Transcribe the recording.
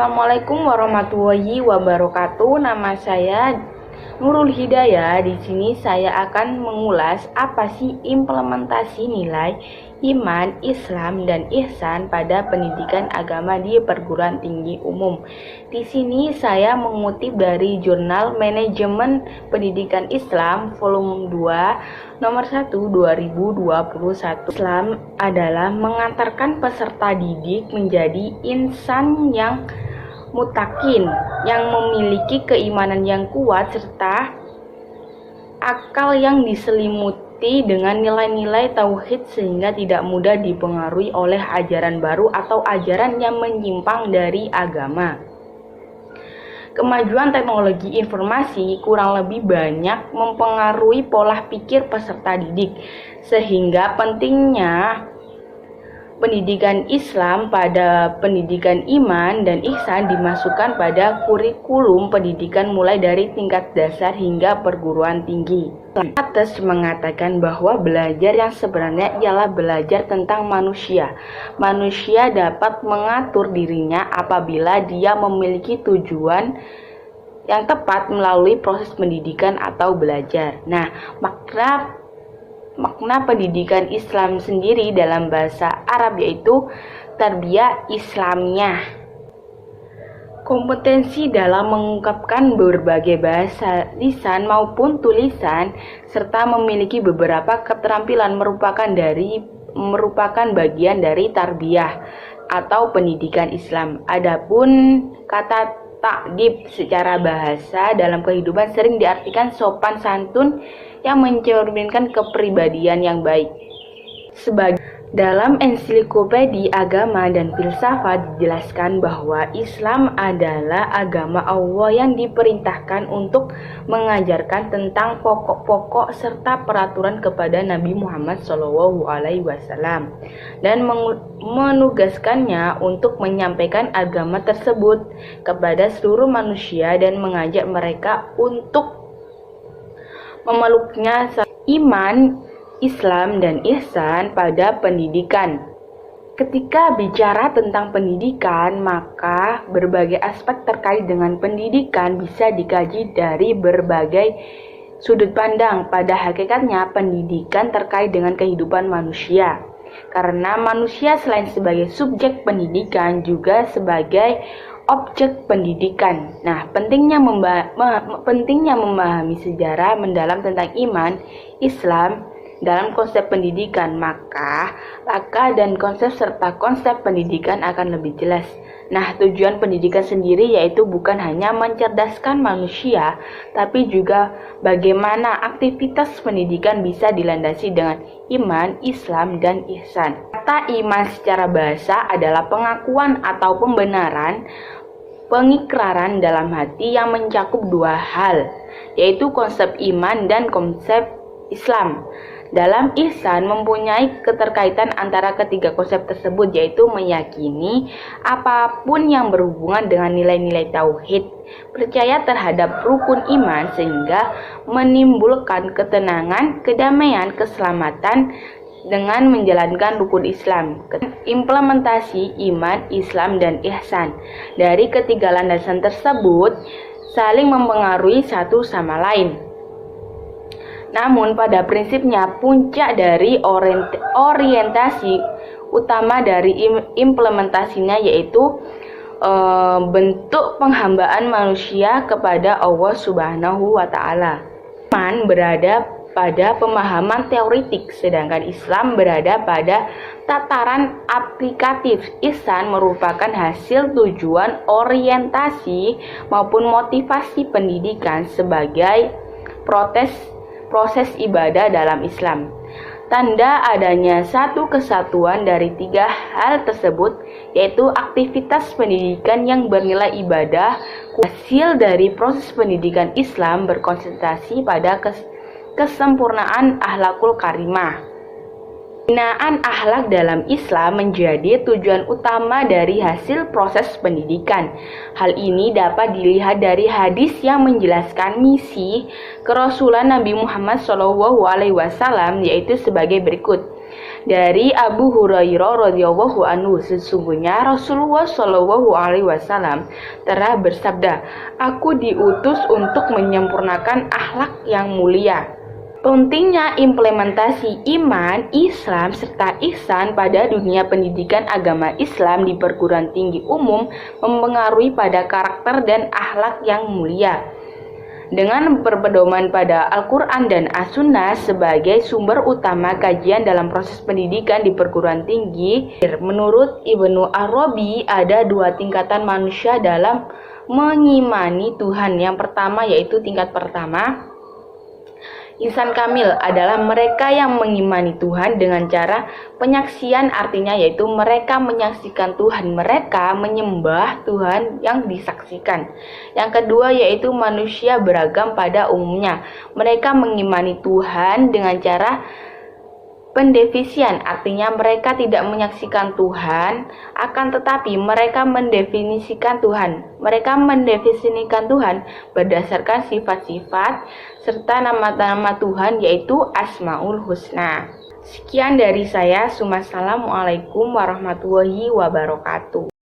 Assalamualaikum warahmatullahi wabarakatuh. Nama saya Nurul Hidayah. Di sini saya akan mengulas apa sih implementasi nilai iman, Islam, dan ihsan pada pendidikan agama di perguruan tinggi umum. Di sini saya mengutip dari Jurnal Manajemen Pendidikan Islam volume 2 nomor 1 2021. Islam adalah mengantarkan peserta didik menjadi insan yang mutakin, yang memiliki keimanan yang kuat serta akal yang diselimuti dengan nilai-nilai tauhid sehingga tidak mudah dipengaruhi oleh ajaran baru atau ajaran yang menyimpang dari agama. Kemajuan teknologi informasi kurang lebih banyak mempengaruhi pola pikir peserta didik, sehingga pentingnya pendidikan Islam pada pendidikan iman dan ihsan dimasukkan pada kurikulum pendidikan mulai dari tingkat dasar hingga perguruan tinggi. Atas mengatakan bahwa belajar yang sebenarnya ialah belajar tentang manusia. Manusia dapat mengatur dirinya apabila dia memiliki tujuan yang tepat melalui proses pendidikan atau belajar. Nah, makna pendidikan Islam sendiri dalam bahasa Arab yaitu tarbiyah Islamiyah. Kompetensi dalam mengungkapkan berbagai bahasa lisan maupun tulisan serta memiliki beberapa keterampilan merupakan bagian dari tarbiyah atau pendidikan Islam. Adapun kata ta'dib secara bahasa dalam kehidupan sering diartikan sopan santun yang mencerminkan kepribadian yang baik. Dalam ensiklopedia agama dan filsafat dijelaskan bahwa Islam adalah agama Allah yang diperintahkan untuk mengajarkan tentang pokok-pokok serta peraturan kepada Nabi Muhammad SAW dan menugaskannya untuk menyampaikan agama tersebut kepada seluruh manusia dan mengajak mereka untuk memeluknya. Iman, Islam, dan ihsan pada pendidikan. Ketika bicara tentang pendidikan, maka berbagai aspek terkait dengan pendidikan bisa dikaji dari berbagai sudut pandang. Pada hakikatnya, pendidikan terkait dengan kehidupan manusia. Karena manusia selain sebagai subjek pendidikan juga sebagai objek pendidikan. Nah, pentingnya memahami sejarah mendalam tentang iman, Islam dalam konsep pendidikan, maka laka dan konsep serta konsep pendidikan akan lebih jelas. Nah, tujuan pendidikan sendiri yaitu bukan hanya mencerdaskan manusia, tapi juga bagaimana aktivitas pendidikan bisa dilandasi dengan iman, Islam, dan ihsan. Kata iman secara bahasa adalah pengakuan atau pembenaran, pengikraran dalam hati yang mencakup dua hal, yaitu konsep iman dan konsep Islam. Dalam ihsan mempunyai keterkaitan antara ketiga konsep tersebut, yaitu meyakini apapun yang berhubungan dengan nilai-nilai tauhid, percaya terhadap rukun iman sehingga menimbulkan ketenangan, kedamaian, keselamatan dengan menjalankan rukun Islam. Implementasi iman, Islam, dan ihsan dari ketiga landasan tersebut saling mempengaruhi satu sama lain. Namun pada prinsipnya puncak dari orientasi utama dari implementasinya yaitu bentuk penghambaan manusia kepada Allah Subhanahu wa Ta'ala. Iman berada pada pemahaman teoritik, sedangkan Islam berada pada tataran aplikatif. Ihsan merupakan hasil tujuan orientasi maupun motivasi pendidikan sebagai proses ibadah dalam Islam. Tanda adanya satu kesatuan dari tiga hal tersebut, yaitu aktivitas pendidikan yang bernilai ibadah. Hasil dari proses pendidikan Islam berkonsentrasi pada kesempurnaan akhlakul karimah. Pembinaan akhlak dalam Islam menjadi tujuan utama dari hasil proses pendidikan. Hal ini dapat dilihat dari hadis yang menjelaskan misi kerasulan Nabi Muhammad SAW, yaitu sebagai berikut. Dari Abu Hurairah radhiyallahu anhu, sesungguhnya Rasulullah shallallahu alaihi wasallam telah bersabda, "Aku diutus untuk menyempurnakan akhlak yang mulia." Pentingnya implementasi iman, Islam, serta ihsan pada dunia pendidikan agama Islam di perguruan tinggi umum mempengaruhi pada karakter dan akhlak yang mulia. Dengan berpedoman pada Al-Quran dan As-Sunnah sebagai sumber utama kajian dalam proses pendidikan di perguruan tinggi, menurut Ibnu Arabi ada dua tingkatan manusia dalam mengimani Tuhan. Yang pertama yaitu tingkat pertama, insan kamil adalah mereka yang mengimani Tuhan dengan cara penyaksian, artinya yaitu mereka menyaksikan Tuhan, mereka menyembah Tuhan yang disaksikan. Yang kedua yaitu manusia beragam pada umumnya. Mereka mengimani Tuhan dengan cara pendefinisian, artinya mereka tidak menyaksikan Tuhan, akan tetapi mereka mendefinisikan Tuhan. Mereka mendefinisikan Tuhan berdasarkan sifat-sifat serta nama-nama Tuhan, yaitu Asmaul Husna. Sekian dari saya. Wassalamualaikum warahmatullahi wabarakatuh.